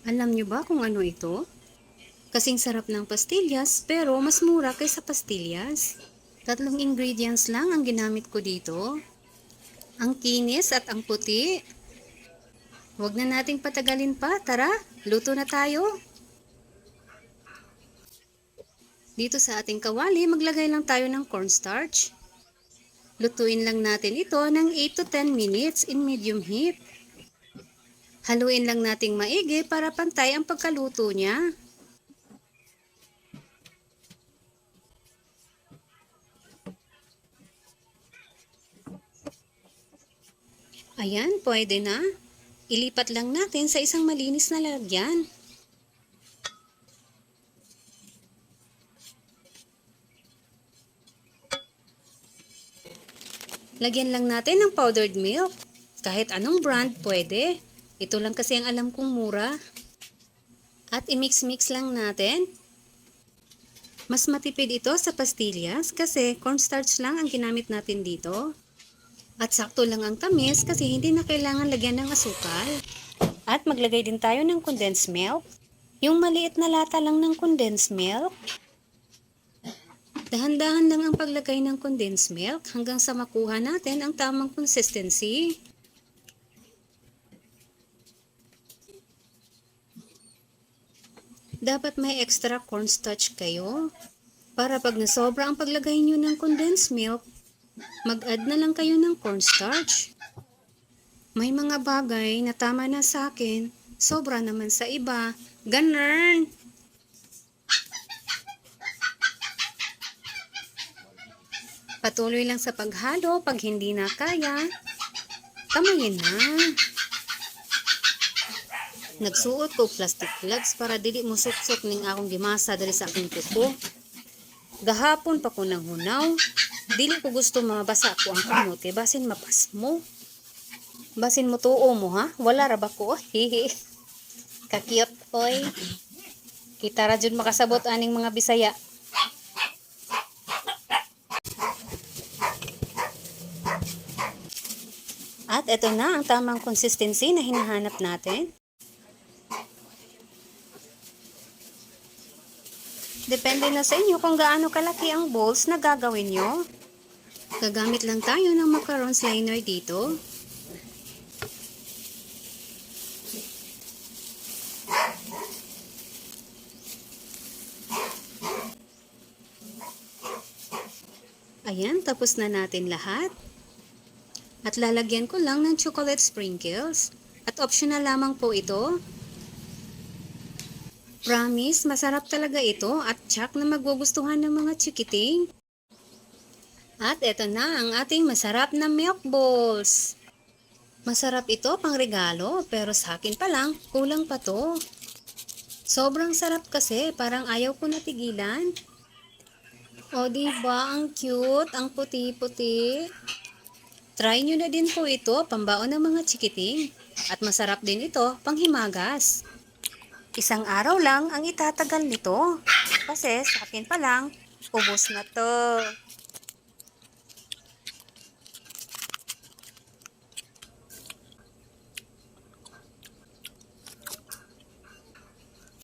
Alam niyo ba kung ano ito? Kasing sarap ng pastillas pero mas mura kaysa pastillas. Tatlong ingredients lang ang ginamit ko dito. Ang kinis at ang puti. Huwag na nating patagalin pa, tara, luto na tayo. Dito sa ating kawali, maglagay lang tayo ng cornstarch. Lutuin lang natin ito ng 8 to 10 minutes in medium heat. Haluin lang nating maigi para pantay ang pagkaluto niya. Ayan, pwede na. Ilipat lang natin sa isang malinis na lalagyan. Lagyan lang natin ng powdered milk. Kahit anong brand pwede. Ito lang kasi ang alam kong mura. At i-mix-mix lang natin. Mas matipid ito sa pastillas kasi cornstarch lang ang ginamit natin dito. At sakto lang ang tamis kasi hindi na kailangan lagyan ng asukal. At maglagay din tayo ng condensed milk. Yung maliit na lata lang ng condensed milk. Dahan-dahan lang ang paglagay ng condensed milk hanggang sa makuha natin ang tamang consistency. Dapat may extra cornstarch kayo. Para pag nasobra ang paglagay nyo ng condensed milk, mag-add na lang kayo ng cornstarch. May mga bagay na tama na sa akin, sobra naman sa iba. Ganun! Patuloy lang sa paghalo, pag hindi na kaya, tamayin na. Nagsuot ko plastic gloves para dili mo suksok ning akong gimasa dali sa aking kuko. Gahapon pa ko nang hunaw, dili ko gusto mabasa ko ang kamot kay basin mapas mo. Basin mo tuo mo ha, wala ra ba ko? Hihi. Kakiyot oy. Kita ra jud makasabot aning mga Bisaya. At ito na ang tamang consistency na hinahanap natin. Depende na sa inyo kung gaano kalaki ang balls na gagawin nyo. Gagamit lang tayo ng macarons liner dito. Ayan, tapos na natin lahat. At lalagyan ko lang ng chocolate sprinkles. At optional lamang po ito. Promise, masarap talaga ito at tsak na magugustuhan ng mga chikiting. At eto na ang ating masarap na milk balls. Masarap ito pang regalo pero sa akin pa lang, kulang pa to. Sobrang sarap kasi, parang ayaw ko natigilan. O diba, ang cute, ang puti-puti. Try nyo na din po ito, pambaon ng mga chikiting. At masarap din ito, panghimagas. Isang araw lang ang itatagal nito. Kasi sa akin pa lang, ubos na to.